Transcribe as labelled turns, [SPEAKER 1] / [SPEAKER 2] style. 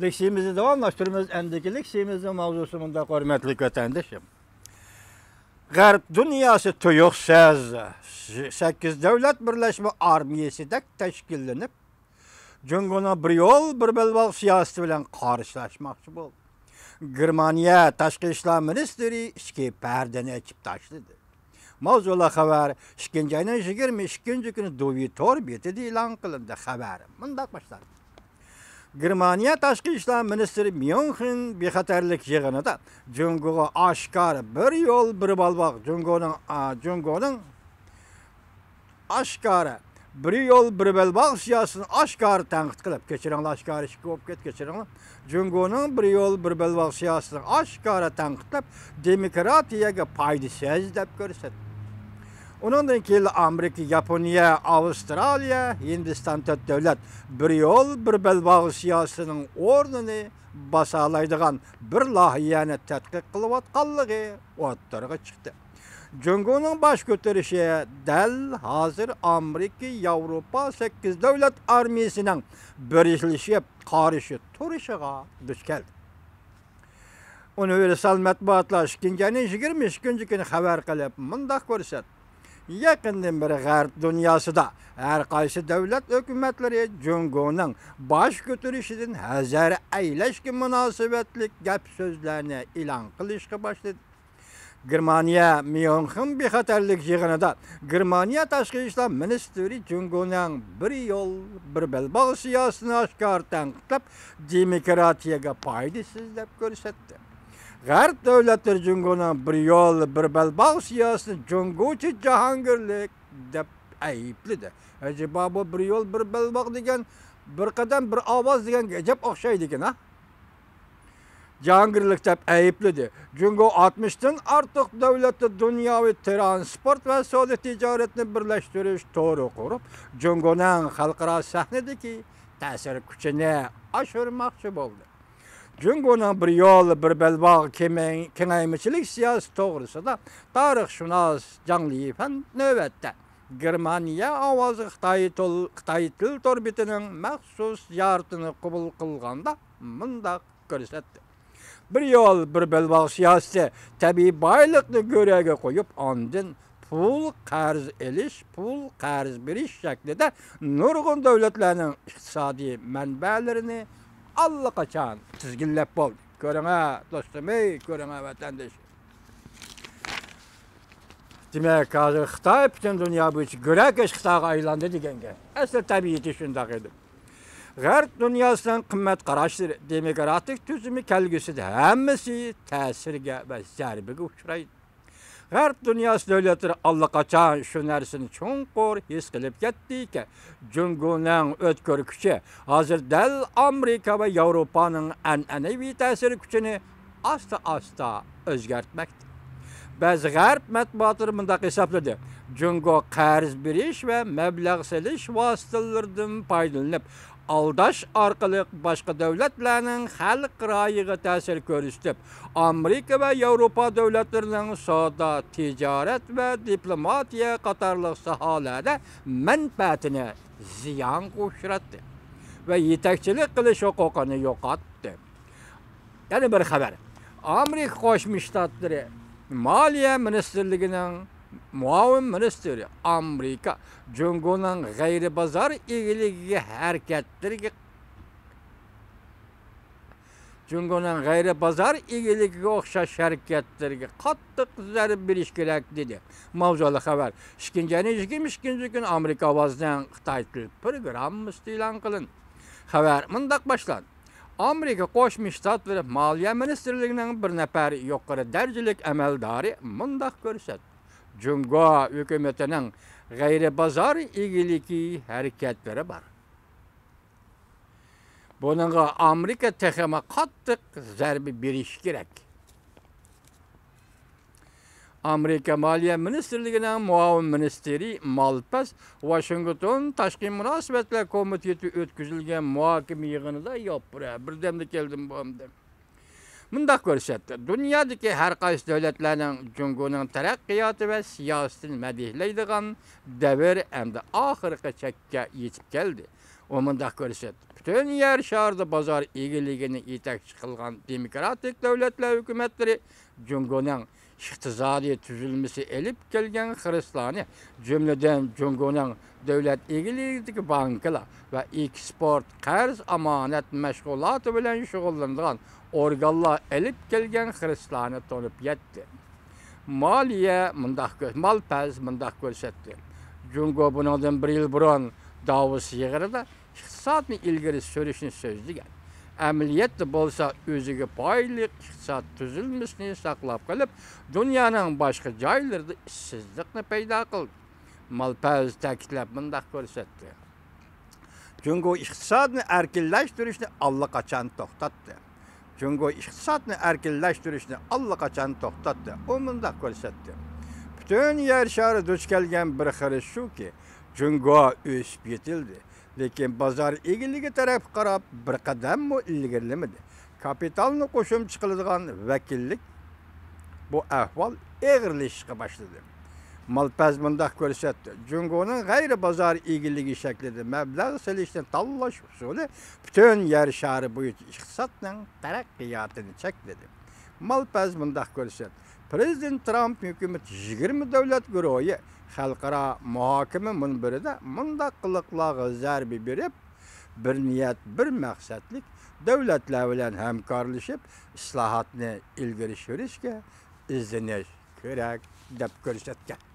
[SPEAKER 1] Leksimizi davamlaştırmamız endeki leksimizin mavzusunda hürmetli vatandaşım. Garp dünyası tuyuksuz 8 devlet birleşme armiyası da teşkillenip Cunguna bir yol bir belbağ siyaseti bilen karşılaşmakçı oldu. Germaniya Taşkı İşler Ministeri işki perdeni açıp taşladı. Mavzula haber 2. ayının 22. günü Dovi Torbiyeti ilan kılındı haber. Mındak başlar. Germaniya Taşkı İşler Ministeri München bir xatarlik yığınıda Cungo'ga aşkar bir yol bir balbaq Cungo'nun aşkarı bir yol bir balbaq siyasını aşkar tanqid qilib keçiringlar aşkar ish ko'p keçiringlar Cungo'nun bir yol bir balbaq siyasını aşkara tanqidlab demokratiyaga foydasiz deb ko'rsatdi. Onundan keyin Amerika, Yaponiya, Avustraliya, Hindiston devlet bir yol bir belbağ siyasının ornunu basalaydigan bir lohiyani tadqiq qilayotganligi o'ttirg'a chiqdi. Cungo'nun baş ko'tarishi dal hozir Amerika, Yevropa 8 devlet armiyasining birlashib qarshi turishiga duch keldi. Universal matbuotlar 2. ayning 22. kuni xabar qilib, mundaq ko'rsatdi. Yakından beri Garp dünyasında her qaysı devlet hükümetleri Cungo'nun baş götürüşünün hazır eyleşki münasebetlik gap sözlerini ilan kılışka başladı. Germaniya München bir xatarlik yığınında Germaniya Taşkı İşler Ministeri Cungo'nun bir yol bir belbağ siyasını aşkar tanqidlab demokratiyaga foydasiz deb ko'rsatdi. Garp devletleri Cungo'nun bir yol bir belbağ siyasını Cungo'cu cahangirlik deb ayıpladı. Acaba bu bir yol bir belbağ degen bir kadem bir avaz degen gecep okşay degen ha? Cahangirlik deb ayıpladı. Cungo 60'tan artık devleti dünyavi transport ve savdo ticaretini birleştiriş to'g'ri qurib, Cungo'nun xalqaro sahnedeki ta'sir kuchini oshirmoqchi bo'ldi. Cungo'nun bir yol bir belbağ kengaymichilik siyasi to'g'risida tarixshunos Zhang Lifan navbatda Germaniya ovozi Xitoy til torbitining maxsus ziyoratini qabul qilganda mundaq ko'rsatdi. Bir yol bir belbağ siyasi tabiiy boylikni go'raga qo'yib, ondan pul qarz elish, pul qarz berish shaklida nurg'un davlatlarning iqtisodiy manbalarini allaqachon tizginlab bo'ldi. Ko'ring ha, do'stim, ko'ring ha vatandosh. Demak, hozir Xitoy butun dunyo bo'yicha go'rakesh Xitoyga aylandi deganga. Asl tabiiyati shunday edi. G'arb dunyosining qimmat qarashlari, demokratik tuzumi kelgusida hammasi ta'sirga va zarbaga uchraydi. G'arb dunyosi davlatlari allaqachon shu narsani chunqur his qilib ketdiki, Cungo'ning o'tkir kuchi hozir dal Amerika va Yevropaning an'anaviy ta'sir kuchini asta-asta o'zgartmoqda. Ba'zi g'arb matbuotlari mundaq hisobladi. Cungo qarz berish va mablag' solish vositalaridan foydalanib, aldash orqali boshqa davlatlarning xalq rayiga ta'sir ko'rsatib, Amerika va Yevropa davlatlarining savdo, tijorat va diplomatiya qatorliq sohalarda manfaatini ziyon qo'shratdi va yetakchilik qilish huquqini yo'qotdi. Yana bir xabar. Amerika Qo'shma Shtatlari Moliya Ministerligining muavin ministri Amerika Cungo'nun g'ayribozor egiligiga harakatlariga Cungo'nun g'ayribozor egiligiga o'xshash harakatlariga qattiq zarb berish kerak dedi. Mavzuli xabar 2. ayning 22. kuni Amerika ovozining Xitoy til programmasi e'lon qilindi. Xabar mundaq boshlandi. Amerika Qo'shma Shtatlari Moliya Ministerligining bir nafar yuqori darajalik amaldori mundaq ko'rsatdi. Cungo hükümetinin g'ayribozor egiligi harakatlari bor. Bunga Amerika texama qattiq zarba berish kerak. Amerika Moliya Ministerligining muavin ministri Malpass Washington Tashqi munosabatlar komiteti o'tkazilgan muhokama yig'inida yo'pira. Birdamda keldim bu hamda. Mundaq ko'rsatdi. Dunyodagi har qaysi davlatlarning Cungo'ning taraqqiyoti va siyosatini madihlaydigan davr endi oxirgi chekka yetib keldi. O mundaq ko'rsatdi. Bütün yer şarda bazar egiligini yetakchi qilgan demokratik davlatlar hukumatlari Jungoning iqtisodiy tuzilmasi elib kelgan xiristlarni, jumladan Jungoning davlat egiligidagi bankalar va eksport, qarz, amonat mashg'uloti bilan shug'ullanadigan organlar elib kelgan xiristlarni to'lib yetdi. Maliya Malpaz mundaq ko'rsatdi. Jungo bundan 1 yil burun Davos yig'inida iqtisodni ilgari surishni so'zlagan. Amaliyotda bo'lsa o'ziga foydali iqtisod tuzilmasini saqlab qolib, dunyoning boshqa joylarida ishsizlikni paydo qildi. Malpaz ta'kidlab mundaq ko'rsatdi. Jungo iqtisodni erkinlashtirishni allaqachon to'xtatdi. Jungo iqtisodni erkinlashtirishni allaqachon to'xtatdi. U mundaq ko'rsatdi. Bütün yer şarı duch kelgan bir xiri shuki, Jungo o'sib yetildi. Lekin bozor egiligi taraf qarab bir qadam mu ilgirlamadi. Kapitalni qo'shimcha qiladigan vakillik bu ahvol eg'irlashishga boshladi. Malpaz mundaq ko'rsatdi. Jungoning g'ayri bozor egiligi shaklida mablag' solishni tanlash usuli bütün yer shari bo'yicha iqtisodning taraqqiyotini chekladi. Malpaz mundaq ko'rsatdi. Prezident Trump hukumati 20 davlat guruhi xalqaro muhokama munbirida mundaq qiliqlarga zarba berib, bir niyat, bir maqsadlik davlatlar bilan hamkorlashib, islohotni ilgari surishga izlanish kerak deb ko'rsatgan.